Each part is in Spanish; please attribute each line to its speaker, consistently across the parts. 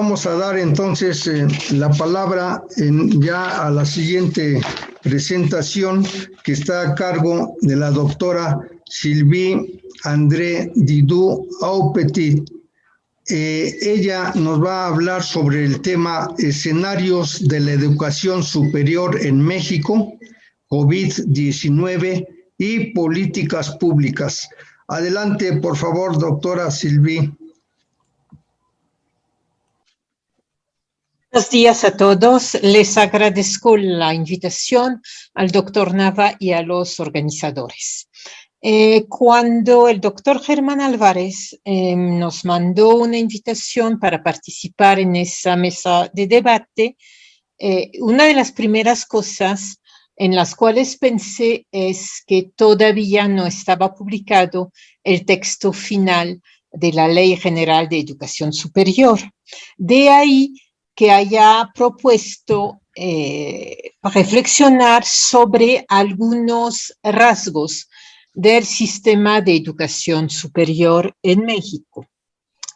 Speaker 1: Vamos a dar entonces la palabra ya a la siguiente presentación que está a cargo de la doctora Sylvie André Didou-Aupetit. Ella nos va a hablar sobre el tema escenarios de la educación superior en México, COVID-19 y políticas públicas. Adelante, por favor, doctora Sylvie.
Speaker 2: Buenos días a todos. Les agradezco la invitación al doctor Nava y a los organizadores. Cuando el doctor Germán Álvarez nos mandó una invitación para participar en esa mesa de debate, una de las primeras cosas en las cuales pensé es que todavía no estaba publicado el texto final de la Ley General de Educación Superior. De ahí que haya propuesto reflexionar sobre algunos rasgos del sistema de educación superior en México.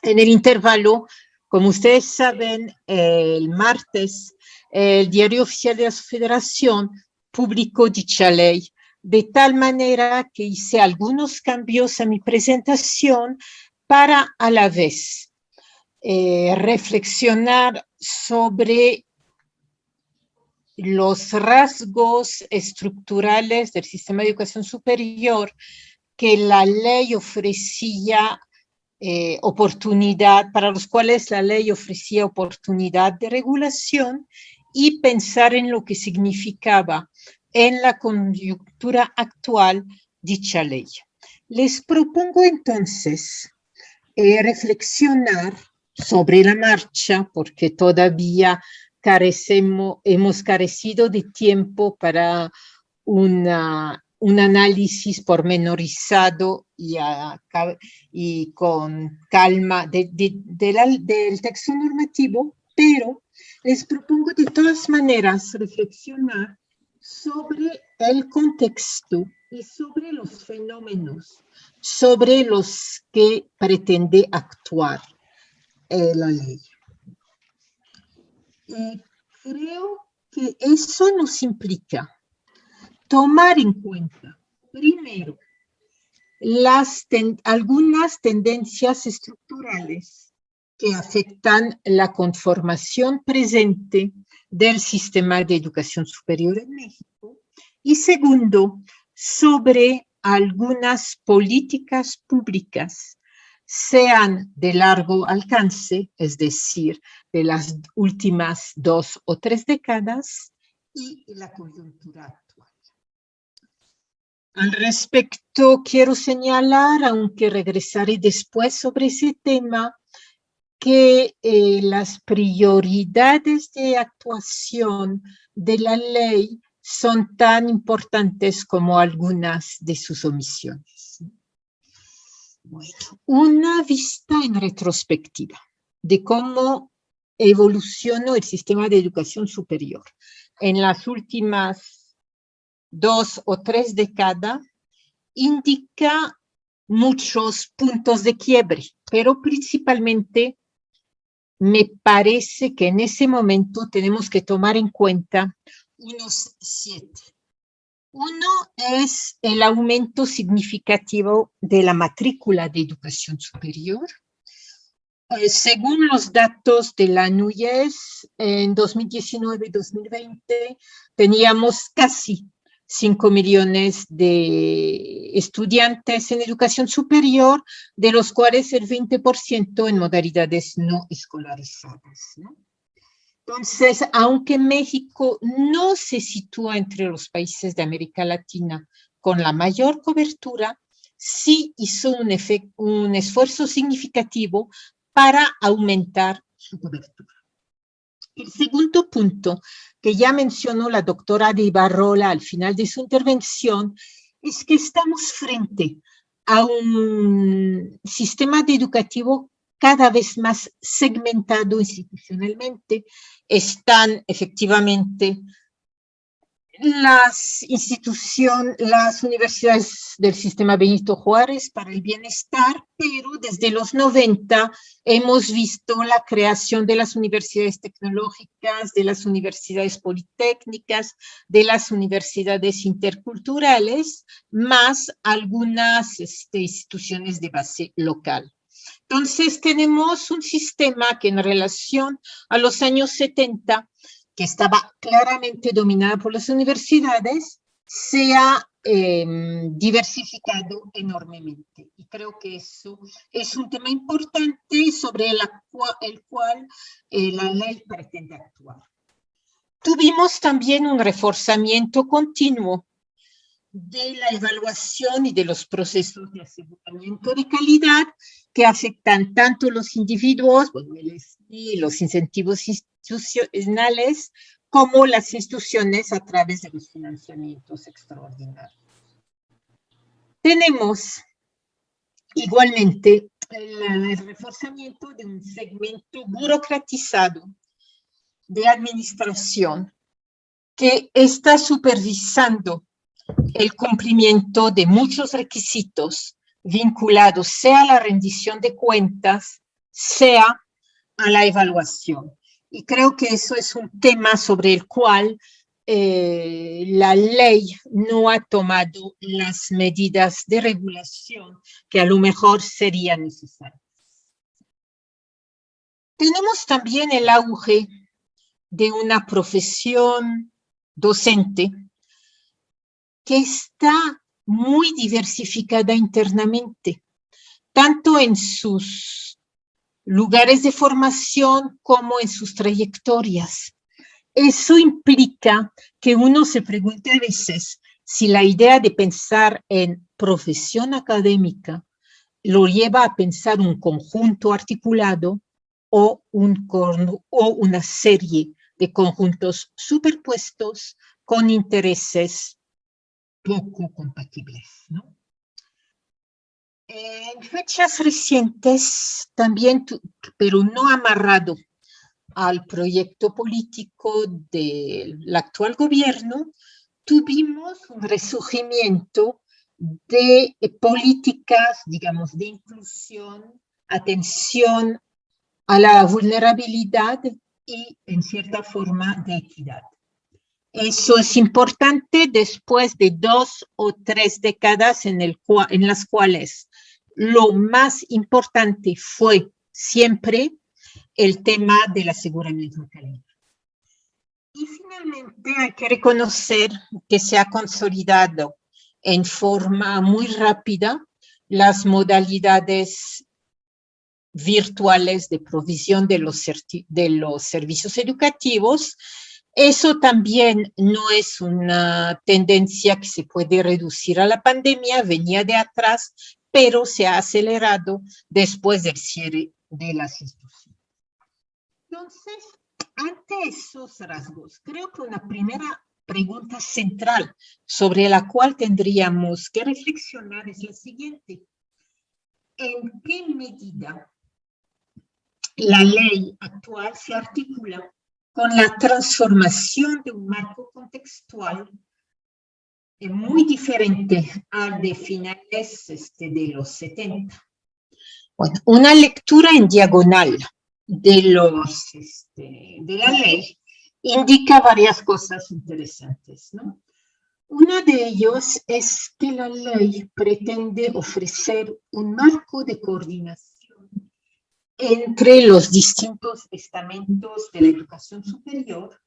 Speaker 2: En el intervalo, como ustedes saben, el martes, el Diario Oficial de la Federación publicó dicha ley, de tal manera que hice algunos cambios a mi presentación para a la vez reflexionar sobre los rasgos estructurales del sistema de educación superior que la ley ofrecía para los cuales la ley ofrecía oportunidad de regulación, y pensar en lo que significaba en la coyuntura actual dicha ley. Les propongo entonces reflexionar sobre la marcha, porque todavía hemos carecido de tiempo para un análisis pormenorizado y con calma del texto normativo, pero les propongo de todas maneras reflexionar sobre el contexto y sobre los fenómenos sobre los que pretende actuar la ley. Creo que eso nos implica tomar en cuenta, primero, algunas tendencias estructurales que afectan la conformación presente del sistema de educación superior en México, y segundo, sobre algunas políticas públicas, sean de largo alcance, es decir, de las últimas 2 o 3 décadas, y la coyuntura actual. Al respecto, quiero señalar, aunque regresaré después sobre ese tema, que las prioridades de actuación de la ley son tan importantes como algunas de sus omisiones. Bueno, una vista en retrospectiva de cómo evolucionó el sistema de educación superior en las últimas 2 o 3 décadas indica muchos puntos de quiebre, pero principalmente me parece que en ese momento tenemos que tomar en cuenta unos 7. Uno es el aumento significativo de la matrícula de educación superior. Según los datos de la NUYES, en 2019-2020 teníamos casi 5 millones de estudiantes en educación superior, de los cuales el 20% en modalidades no escolarizadas, ¿no? Entonces, aunque México no se sitúa entre los países de América Latina con la mayor cobertura, sí hizo un esfuerzo significativo para aumentar su cobertura. El segundo punto que ya mencionó la doctora de Ibarrola al final de su intervención es que estamos frente a un sistema educativo cada vez más segmentado institucionalmente. Están efectivamente las universidades del sistema Benito Juárez para el bienestar, pero desde los 90 hemos visto la creación de las universidades tecnológicas, de las universidades politécnicas, de las universidades interculturales, más algunas instituciones de base local. Entonces tenemos un sistema que en relación a los años 70, que estaba claramente dominada por las universidades, se ha diversificado enormemente. Y creo que eso es un tema importante sobre el cual la ley pretende actuar. Tuvimos también un reforzamiento continuo de la evaluación y de los procesos de aseguramiento de calidad que afectan tanto los individuos, bueno, los incentivos institucionales, como las instituciones a través de los financiamientos extraordinarios. Tenemos igualmente el reforzamiento de un segmento burocratizado de administración que está supervisando el cumplimiento de muchos requisitos vinculados sea a la rendición de cuentas, sea a la evaluación. Y creo que eso es un tema sobre el cual la ley no ha tomado las medidas de regulación que a lo mejor serían necesarias. Tenemos también el auge de una profesión docente que está muy diversificada internamente, tanto en sus lugares de formación como en sus trayectorias. Eso implica que uno se pregunte a veces si la idea de pensar en profesión académica lo lleva a pensar un conjunto articulado o una serie de conjuntos superpuestos con intereses poco compatibles, ¿no? En fechas recientes también, pero no amarrado al proyecto político del actual gobierno, tuvimos un resurgimiento de políticas, digamos, de inclusión, atención a la vulnerabilidad y, en cierta forma, de equidad. Eso es importante después de 2 o 3 décadas en las cuales lo más importante fue siempre el tema del aseguramiento de calidad. Y finalmente hay que reconocer que se ha consolidado en forma muy rápida las modalidades virtuales de provisión de los servicios educativos. Eso también no es una tendencia que se puede reducir a la pandemia, venía de atrás, pero se ha acelerado después del cierre de las instituciones. Entonces, ante esos rasgos, creo que una primera pregunta central sobre la cual tendríamos que reflexionar es la siguiente. ¿En qué medida la ley actual se articula con la transformación de un marco contextual muy diferente al de finales de los 70? Bueno, una lectura en diagonal de la ley indica varias cosas interesantes, ¿no? Uno de ellos es que la ley pretende ofrecer un marco de coordinación entre los distintos estamentos de la educación superior,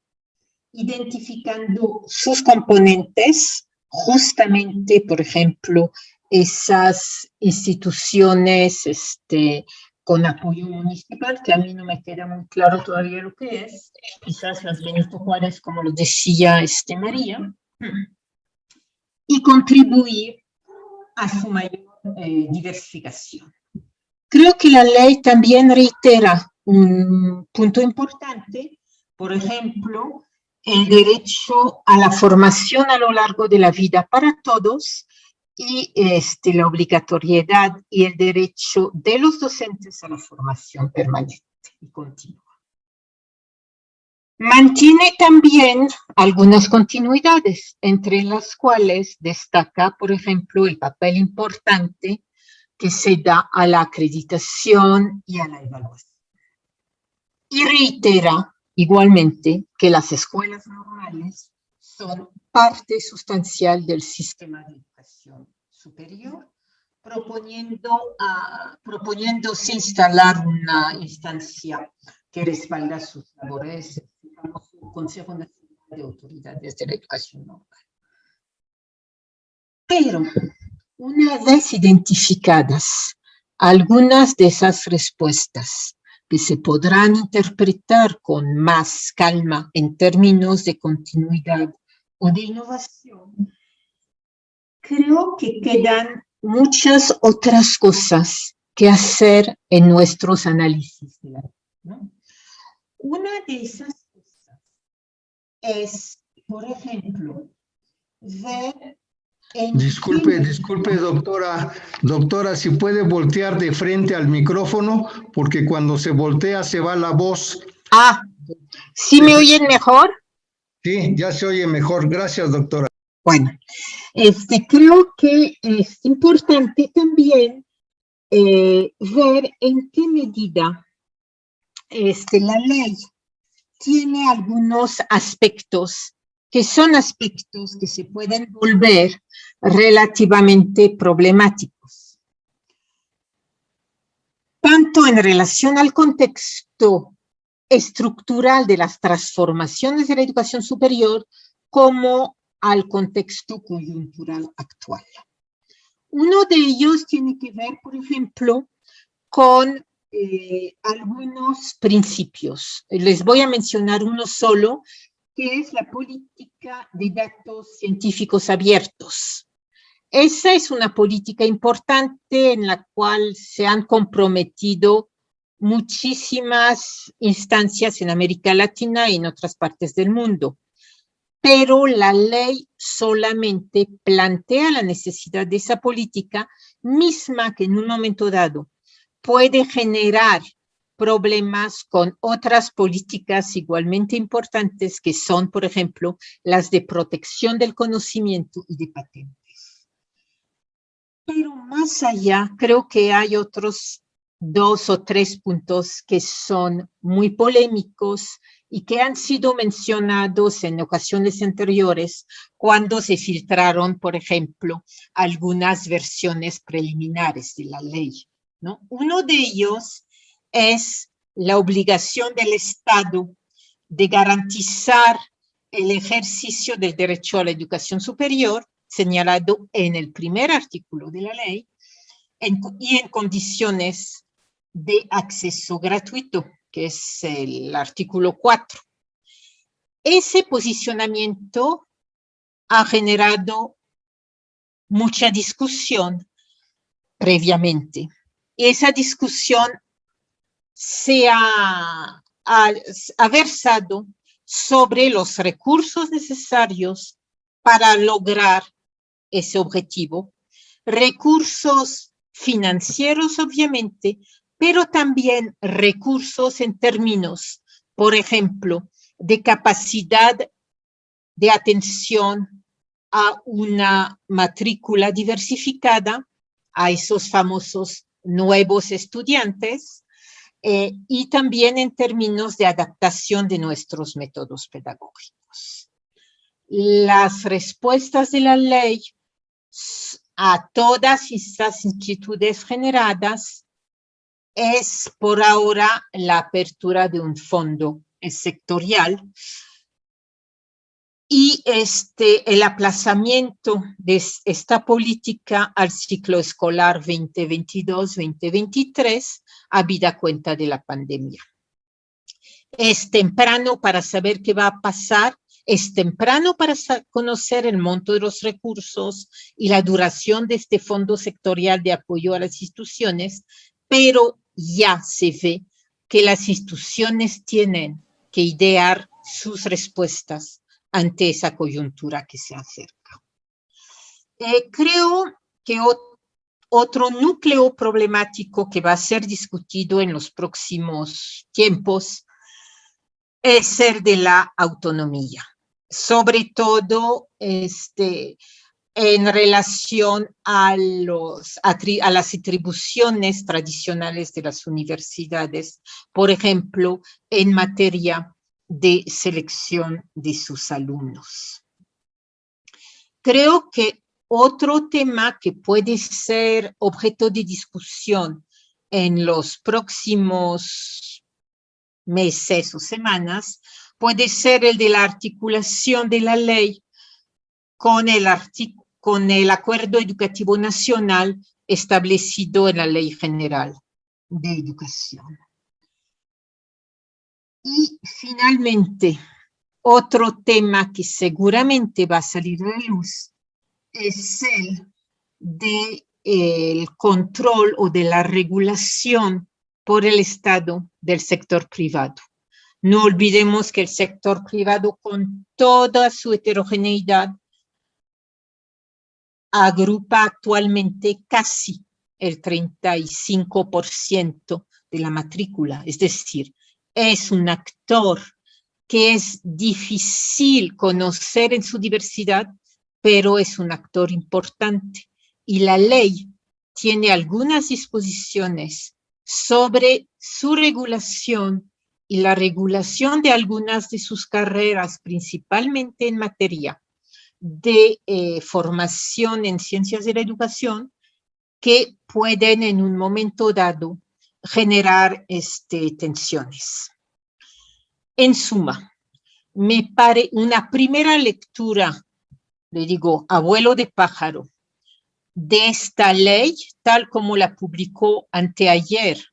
Speaker 2: identificando sus componentes, justamente, por ejemplo, esas instituciones con apoyo municipal, que a mí no me queda muy claro todavía lo que es, quizás las Benito Juárez, como lo decía María, y contribuir a su mayor diversificación. Creo que la ley también reitera un punto importante, por ejemplo, el derecho a la formación a lo largo de la vida para todos y la obligatoriedad y el derecho de los docentes a la formación permanente y continua. Mantiene también algunas continuidades, entre las cuales destaca, por ejemplo, el papel importante que se da a la acreditación y a la evaluación. Y reitera igualmente que las escuelas normales son parte sustancial del sistema de educación superior, proponiéndose instalar una instancia que respalda sus labores, el famoso Consejo Nacional de Autoridades de la Educación Normal. Pero una vez identificadas algunas de esas respuestas que se podrán interpretar con más calma en términos de continuidad o de innovación, creo que quedan muchas otras cosas que hacer en nuestros análisis de la vida, ¿no? Una de esas cosas es, por ejemplo, ver en
Speaker 1: Disculpe, doctora, si puede voltear de frente al micrófono, porque cuando se voltea se va la voz.
Speaker 2: Ah, ¿sí me oyen mejor?
Speaker 1: Sí, ya se oye mejor. Gracias, doctora.
Speaker 2: Bueno, creo que es importante también ver en qué medida la ley tiene algunos aspectos que son aspectos que se pueden volver relativamente problemáticos, tanto en relación al contexto estructural de las transformaciones de la educación superior como al contexto coyuntural actual. Uno de ellos tiene que ver, por ejemplo, con algunos principios. Les voy a mencionar uno solo, que es la política de datos científicos abiertos. Esa es una política importante en la cual se han comprometido muchísimas instancias en América Latina y en otras partes del mundo. Pero la ley solamente plantea la necesidad de esa política misma que en un momento dado puede generar problemas con otras políticas igualmente importantes que son, por ejemplo, las de protección del conocimiento y de patentes. Pero más allá, creo que hay otros 2 o 3 puntos que son muy polémicos y que han sido mencionados en ocasiones anteriores cuando se filtraron, por ejemplo, algunas versiones preliminares de la ley, ¿no? Uno de ellos es la obligación del Estado de garantizar el ejercicio del derecho a la educación superior, señalado en el primer artículo de la ley, y en condiciones de acceso gratuito, que es el artículo 4. Ese posicionamiento ha generado mucha discusión previamente. Esa discusión se ha versado sobre los recursos necesarios para lograr ese objetivo, recursos financieros, obviamente, pero también recursos en términos, por ejemplo, de capacidad de atención a una matrícula diversificada, a esos famosos nuevos estudiantes, y también en términos de adaptación de nuestros métodos pedagógicos. Las respuestas de la ley a todas estas inquietudes generadas es por ahora la apertura de un fondo sectorial y el aplazamiento de esta política al ciclo escolar 2022-2023 habida cuenta de la pandemia. Es temprano para saber qué va a pasar, es temprano para conocer el monto de los recursos y la duración de este fondo sectorial de apoyo a las instituciones, pero ya se ve que las instituciones tienen que idear sus respuestas ante esa coyuntura que se acerca. Creo que otro núcleo problemático que va a ser discutido en los próximos tiempos es el de la autonomía, sobre todo en relación a las atribuciones tradicionales de las universidades, por ejemplo, en materia de selección de sus alumnos. Creo que otro tema que puede ser objeto de discusión en los próximos meses o semanas puede ser el de la articulación de la ley con el Acuerdo Educativo Nacional establecido en la Ley General de Educación. Y finalmente, otro tema que seguramente va a salir a la luz es el del control o de la regulación por el Estado del sector privado. No olvidemos que el sector privado, con toda su heterogeneidad, agrupa actualmente casi el 35% de la matrícula, es decir, es un actor que es difícil conocer en su diversidad, pero es un actor importante. Y la ley tiene algunas disposiciones sobre su regulación y la regulación de algunas de sus carreras, principalmente en materia de formación en ciencias de la educación, que pueden en un momento dado generar tensiones. En suma, me parece una primera lectura, le digo, abuelo de pájaro, de esta ley, tal como la publicó anteayer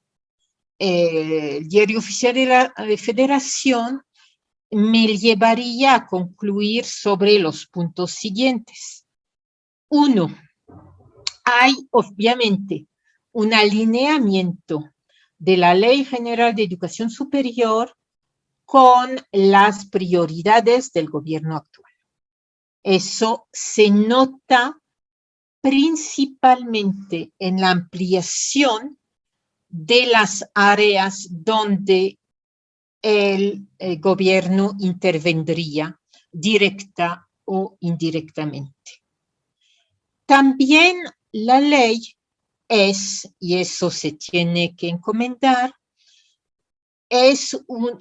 Speaker 2: el Diario Oficial de la Federación, me llevaría a concluir sobre los puntos siguientes. Uno, hay obviamente un alineamiento de la Ley General de Educación Superior con las prioridades del gobierno actual. Eso se nota principalmente en la ampliación de las áreas donde el gobierno intervendría directa o indirectamente. También la ley es, y eso se tiene que encomiar, es un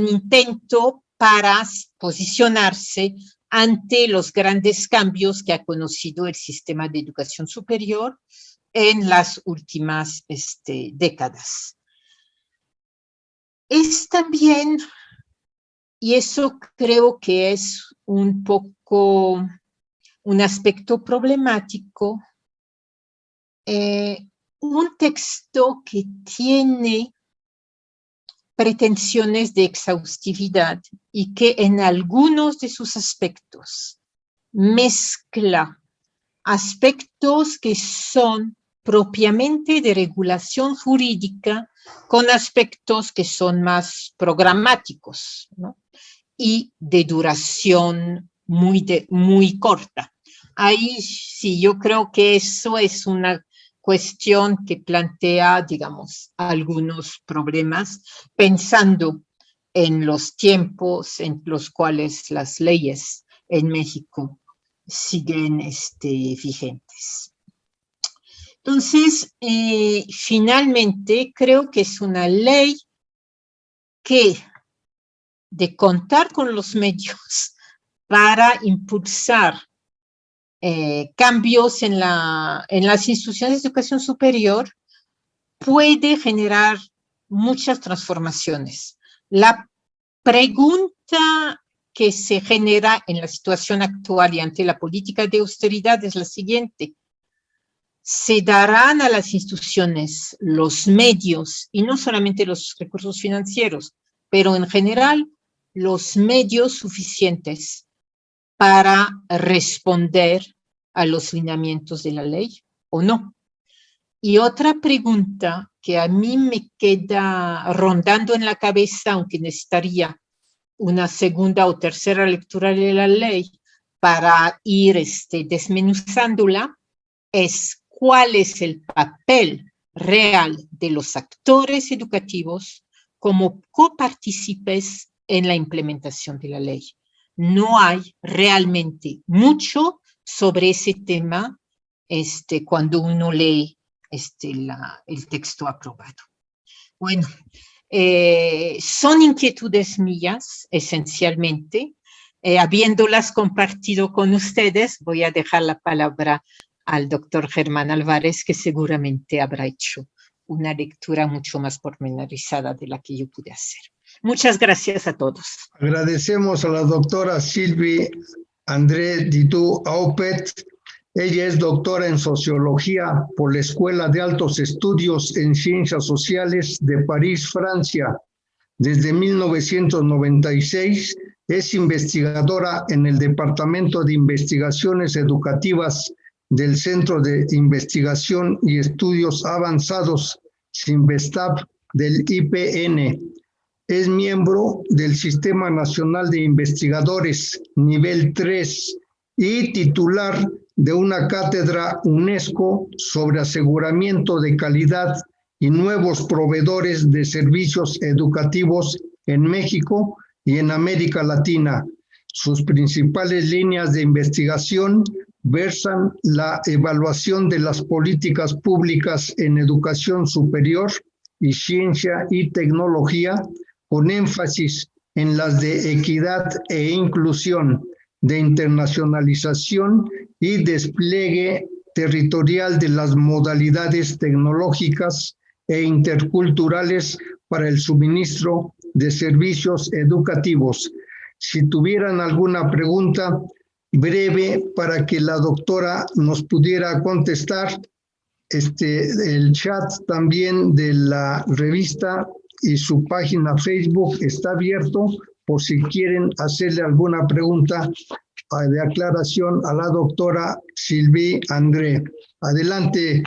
Speaker 2: intento para posicionarse ante los grandes cambios que ha conocido el sistema de educación superior en las últimas décadas. Es también, y eso creo que es un poco un aspecto problemático, un texto que tiene pretensiones de exhaustividad y que en algunos de sus aspectos mezcla aspectos que son propiamente de regulación jurídica con aspectos que son más programáticos, ¿no? Y de duración muy corta. Ahí sí, yo creo que eso es una cuestión que plantea, digamos, algunos problemas, pensando en los tiempos en los cuales las leyes en México siguen vigentes. Entonces, finalmente, creo que es una ley que, de contar con los medios para impulsar cambios en las instituciones de educación superior, puede generar muchas transformaciones. La pregunta que se genera en la situación actual y ante la política de austeridad es la siguiente: ¿se darán a las instituciones los medios, y no solamente los recursos financieros, pero en general los medios suficientes para responder a los lineamientos de la ley o no? Y otra pregunta que a mí me queda rondando en la cabeza, aunque necesitaría una segunda o tercera lectura de la ley para ir desmenuzándola, es cuál es el papel real de los actores educativos como copartícipes en la implementación de la ley. No hay realmente mucho sobre ese tema cuando uno lee el texto aprobado. Bueno, son inquietudes mías, esencialmente. Habiéndolas compartido con ustedes, voy a dejar la palabra al doctor Germán Álvarez, que seguramente habrá hecho una lectura mucho más pormenorizada de la que yo pude hacer. Muchas gracias a todos.
Speaker 1: Agradecemos a la doctora Sylvie André Ditú Aupet. Ella es doctora en Sociología por la Escuela de Altos Estudios en Ciencias Sociales de París, Francia. Desde 1996 es investigadora en el Departamento de Investigaciones Educativas del Centro de Investigación y Estudios Avanzados, CINVESTAB, del IPN. Es miembro del Sistema Nacional de Investigadores, nivel 3, y titular de una cátedra UNESCO sobre aseguramiento de calidad y nuevos proveedores de servicios educativos en México y en América Latina. Sus principales líneas de investigación versan la evaluación de las políticas públicas en educación superior y ciencia y tecnología, con énfasis en las de equidad e inclusión, de internacionalización y despliegue territorial de las modalidades tecnológicas e interculturales para el suministro de servicios educativos. Si tuvieran alguna pregunta breve para que la doctora nos pudiera contestar, el chat también de la revista y su página Facebook está abierto por si quieren hacerle alguna pregunta de aclaración a la doctora Sylvie André. Adelante,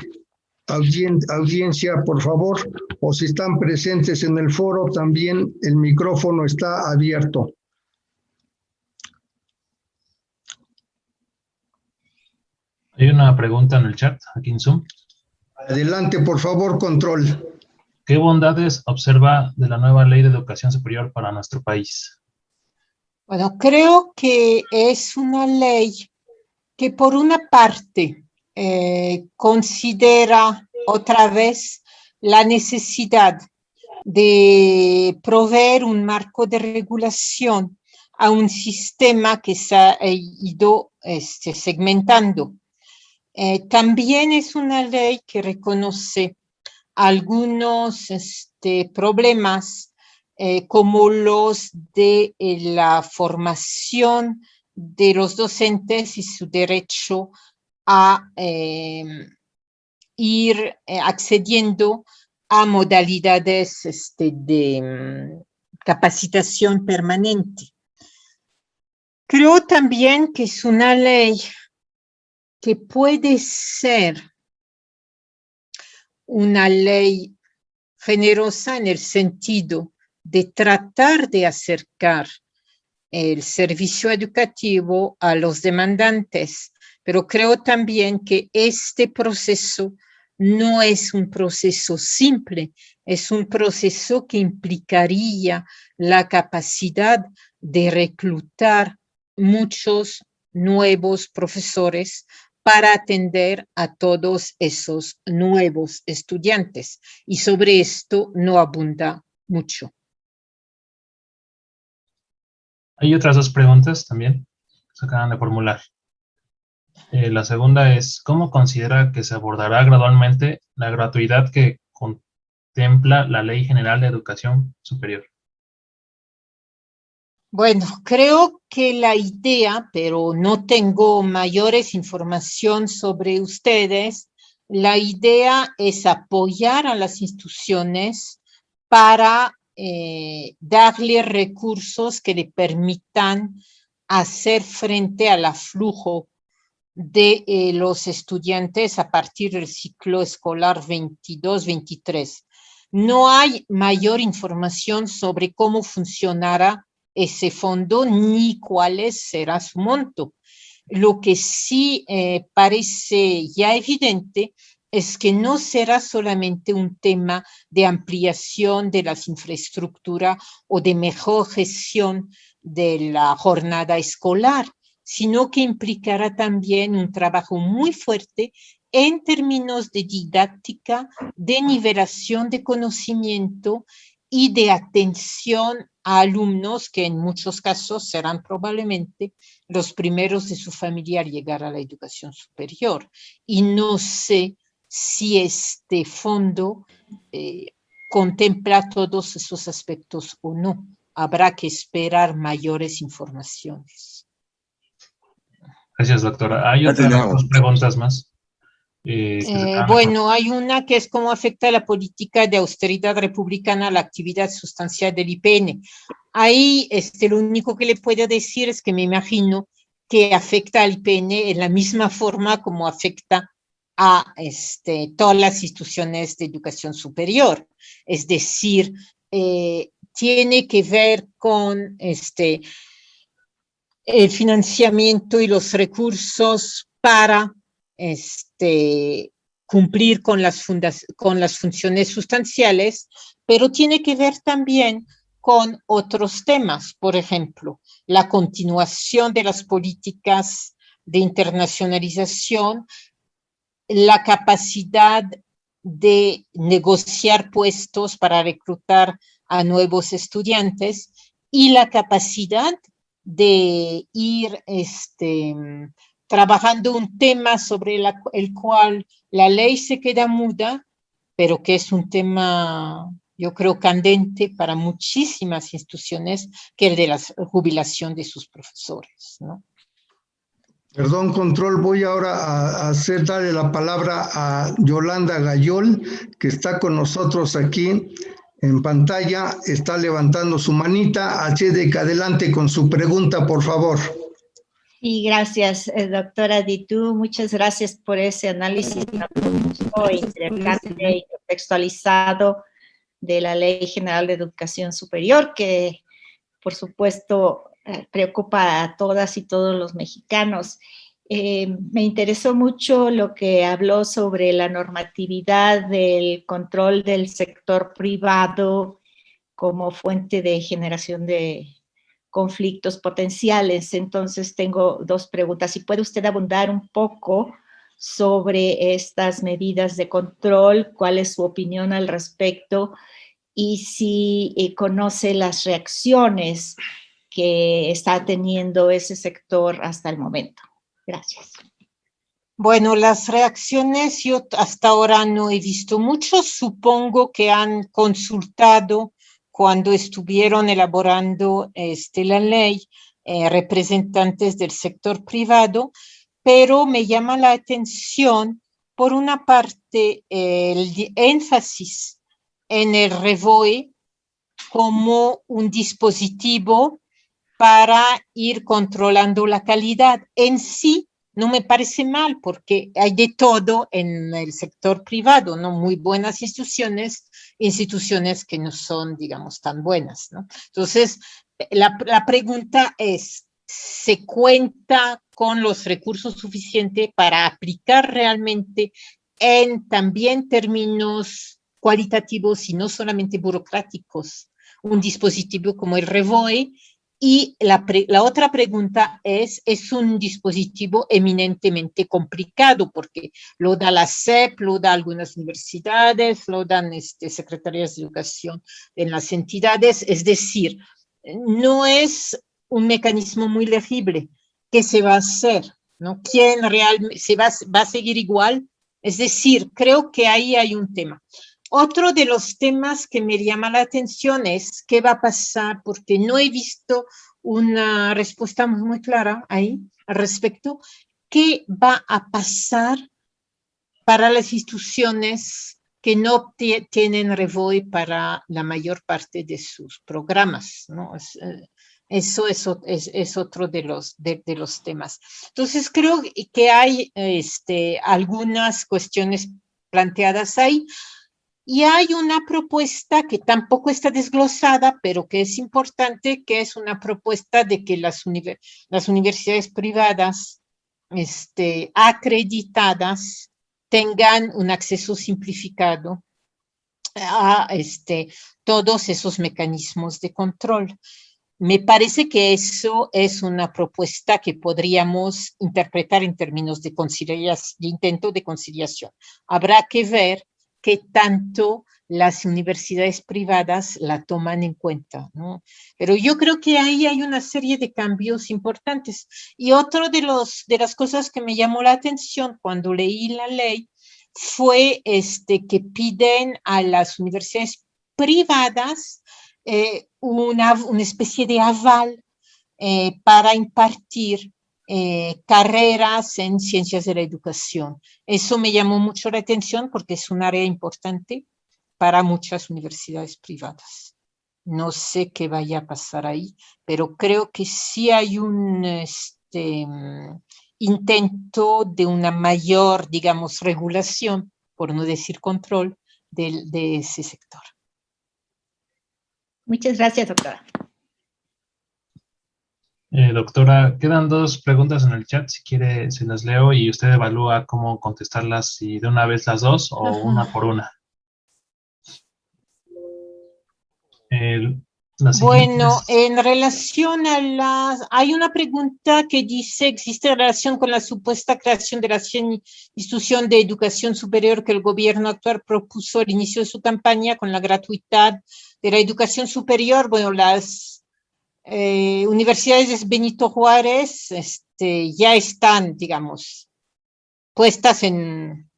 Speaker 1: audiencia, por favor, o si están presentes en el foro, también el micrófono está abierto.
Speaker 3: Hay una pregunta en el chat, aquí en Zoom.
Speaker 1: Adelante, por favor, control.
Speaker 3: ¿Qué bondades observa de la nueva ley de educación superior para nuestro país?
Speaker 2: Bueno, creo que es una ley que por una parte considera otra vez la necesidad de proveer un marco de regulación a un sistema que se ha ido segmentando. También es una ley que reconoce algunos problemas como los de la formación de los docentes y su derecho a ir accediendo a modalidades de capacitación permanente. Creo también que es una ley que puede ser una ley generosa en el sentido de tratar de acercar el servicio educativo a los demandantes, pero creo también que este proceso no es un proceso simple, es un proceso que implicaría la capacidad de reclutar muchos nuevos profesores para atender a todos esos nuevos estudiantes. Y sobre esto no abunda mucho.
Speaker 3: Hay otras dos preguntas también que se acaban de formular. La segunda es, ¿cómo considera que se abordará gradualmente la gratuidad que contempla la Ley General de Educación Superior?
Speaker 2: Bueno, creo que la idea, pero no tengo mayores información sobre ustedes, la idea es apoyar a las instituciones para darle recursos que le permitan hacer frente al aflujo de los estudiantes a partir del ciclo escolar 22-23. No hay mayor información sobre cómo funcionará ese fondo ni cuál será su monto. Lo que sí parece ya evidente es que no será solamente un tema de ampliación de las infraestructuras o de mejor gestión de la jornada escolar, sino que implicará también un trabajo muy fuerte en términos de didáctica, de nivelación de conocimiento y de atención a alumnos que en muchos casos serán probablemente los primeros de su familia al llegar a la educación superior. Y no sé si este fondo contempla todos esos aspectos o no. Habrá que esperar mayores informaciones.
Speaker 3: Gracias, doctora. Hay
Speaker 4: Ya
Speaker 3: otras
Speaker 4: tenemos.
Speaker 3: dos preguntas más.
Speaker 2: Bueno, hay una que es cómo afecta la política de austeridad republicana a la actividad sustancial del IPN. Ahí lo único que le puedo decir es que me imagino que afecta al IPN en la misma forma como afecta a todas las instituciones de educación superior. Es decir, tiene que ver con el financiamiento y los recursos para cumplir con las funciones sustanciales, pero tiene que ver también con otros temas, por ejemplo, la continuación de las políticas de internacionalización, la capacidad de negociar puestos para reclutar a nuevos estudiantes y la capacidad de ir trabajando un tema sobre el cual la ley se queda muda, pero que es un tema, yo creo, candente para muchísimas instituciones, que es el de la jubilación de sus profesores, ¿no?
Speaker 1: Perdón, control, voy ahora a darle la palabra a Yolanda Gayol, que está con nosotros aquí en pantalla, está levantando su manita, así de que adelante con su pregunta, por favor.
Speaker 5: Y gracias, doctora Ditú, muchas gracias por ese análisis interesante y contextualizado de la Ley General de Educación Superior, que por supuesto preocupa a todas y todos los mexicanos. Me interesó mucho lo que habló sobre la normatividad del control del sector privado como fuente de generación de conflictos potenciales. Entonces tengo dos preguntas. Si puede usted abundar un poco sobre estas medidas de control, cuál es su opinión al respecto y si conoce las reacciones que está teniendo ese sector hasta el momento. Gracias.
Speaker 2: Bueno, las reacciones yo hasta ahora no he visto mucho. Supongo que han consultado cuando estuvieron elaborando la ley representantes del sector privado, pero me llama la atención, por una parte, el énfasis en el REVOE como un dispositivo para ir controlando la calidad. En sí, no me parece mal, porque hay de todo en el sector privado, ¿no? Muy buenas instituciones que no son, digamos, tan buenas, ¿no? Entonces, la pregunta es, ¿se cuenta con los recursos suficientes para aplicar realmente en también términos cualitativos y no solamente burocráticos un dispositivo como el REVOE? Y la otra pregunta es un dispositivo eminentemente complicado porque lo da la SEP, lo da algunas universidades, lo dan secretarías de educación en las entidades, es decir, no es un mecanismo muy legible. ¿Qué se va a hacer? ¿No? ¿Quién realmente va a seguir igual? Es decir, creo que ahí hay un tema. Otro de los temas que me llama la atención es qué va a pasar, porque no he visto una respuesta muy clara ahí al respecto. ¿Qué va a pasar para las instituciones que no tienen REVOE para la mayor parte de sus programas, ¿no? Eso es otro de los temas. Entonces, creo que hay algunas cuestiones planteadas ahí. Y hay una propuesta que tampoco está desglosada, pero que es importante, que es una propuesta de que las universidades privadas acreditadas tengan un acceso simplificado a todos esos mecanismos de control. Me parece que eso es una propuesta que podríamos interpretar en términos de intento de conciliación. Habrá que ver qué tanto las universidades privadas la toman en cuenta, ¿no? Pero yo creo que ahí hay una serie de cambios importantes. Y otro de las cosas que me llamó la atención cuando leí la ley fue que piden a las universidades privadas una especie de aval para impartir carreras en ciencias de la educación. Eso me llamó mucho la atención porque es un área importante para muchas universidades privadas. No sé qué vaya a pasar ahí, pero creo que sí hay un intento de una mayor, digamos, regulación, por no decir control, de ese sector.
Speaker 5: Muchas gracias, doctora.
Speaker 3: Doctora, quedan 2 preguntas en el chat, si quiere se las leo y usted evalúa cómo contestarlas, si de una vez las 2 o una por una.
Speaker 2: Bueno, en relación a hay una pregunta que dice, ¿existe relación con la supuesta creación de la institución de educación superior que el gobierno actual propuso al inicio de su campaña con la gratuidad de la educación superior? Bueno, las universidades de Benito Juárez ya están, digamos, puestas en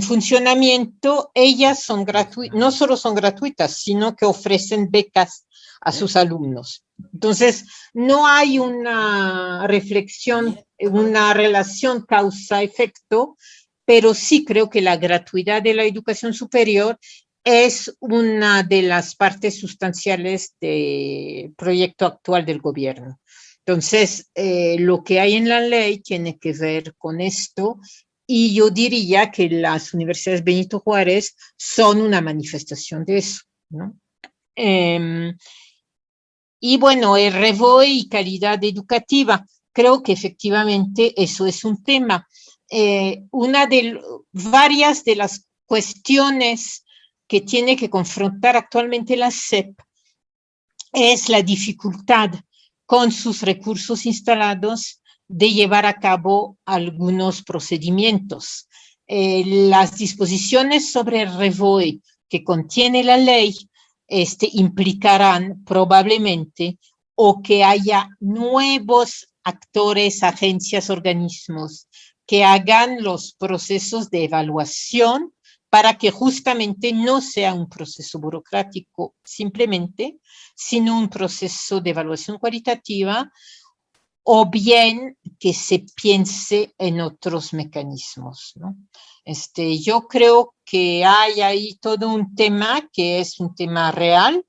Speaker 2: funcionamiento. Ellas son gratuitas, no solo son gratuitas, sino que ofrecen becas a sus alumnos. Entonces, no hay una reflexión, una relación causa-efecto, pero sí creo que la gratuidad de la educación superior es una de las partes sustanciales del proyecto actual del gobierno. Entonces, lo que hay en la ley tiene que ver con esto, y yo diría que las universidades Benito Juárez son una manifestación de eso, ¿no? Y bueno, el REVOE y calidad educativa, creo que efectivamente eso es un tema. Varias de las cuestiones que tiene que confrontar actualmente la SEP es la dificultad con sus recursos instalados de llevar a cabo algunos procedimientos. Las disposiciones sobre el REVOE que contiene la ley implicarán probablemente o que haya nuevos actores, agencias, organismos que hagan los procesos de evaluación para que justamente no sea un proceso burocrático simplemente, sino un proceso de evaluación cualitativa, o bien que se piense en otros mecanismos, ¿no? Yo creo que hay ahí todo un tema que es un tema real,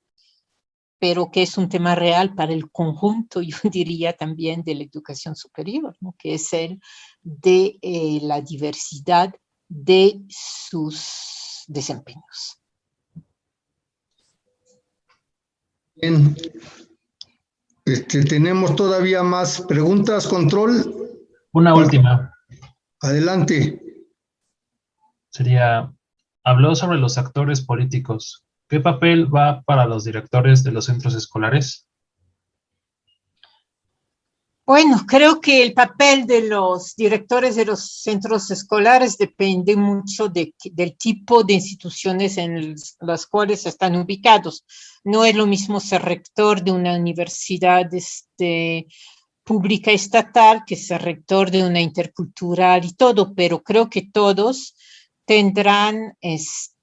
Speaker 2: pero que es un tema real para el conjunto, yo diría también, de la educación superior, ¿no? Que es el de la diversidad de sus desempeños.
Speaker 1: Bien. Tenemos todavía más preguntas, control.
Speaker 3: Una última.
Speaker 1: Adelante.
Speaker 3: Sería, habló sobre los actores políticos. ¿Qué papel va para los directores de los centros escolares?
Speaker 2: Bueno, creo que el papel de los directores de los centros escolares depende mucho del tipo de instituciones en las cuales están ubicados. No es lo mismo ser rector de una universidad pública estatal que ser rector de una intercultural y todo, pero creo que todos tendrán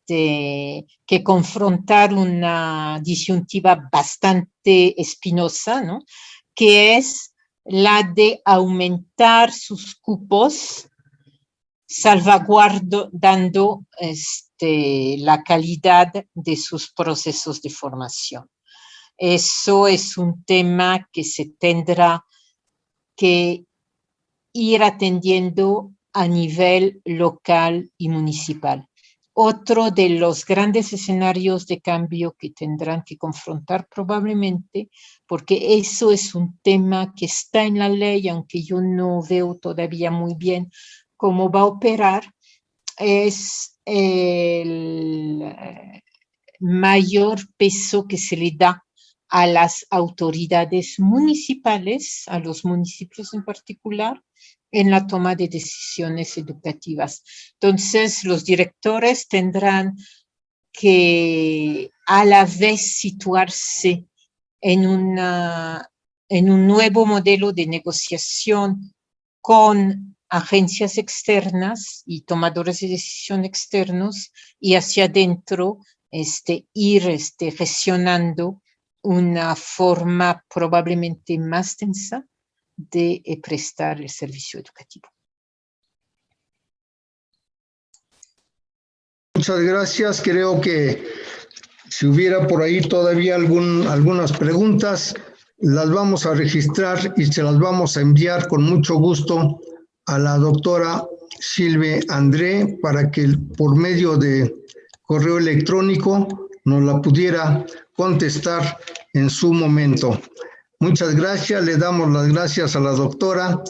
Speaker 2: que confrontar una disyuntiva bastante espinosa, ¿no? Que es la de aumentar sus cupos, salvaguardando la calidad de sus procesos de formación. Eso es un tema que se tendrá que ir atendiendo a nivel local y municipal. Otro de los grandes escenarios de cambio que tendrán que confrontar probablemente, porque eso es un tema que está en la ley, aunque yo no veo todavía muy bien cómo va a operar, es el mayor peso que se le da a las autoridades municipales, a los municipios en particular, en la toma de decisiones educativas. Entonces, los directores tendrán que a la vez situarse en un nuevo modelo de negociación con agencias externas y tomadores de decisión externos, y hacia adentro ir gestionando una forma probablemente más densa de prestar el servicio educativo.
Speaker 1: Muchas gracias. Creo que si hubiera por ahí todavía algunas preguntas, las vamos a registrar y se las vamos a enviar con mucho gusto a la doctora Sylvie André para que por medio de correo electrónico nos la pudiera contestar en su momento. Muchas gracias. Le damos las gracias a la doctora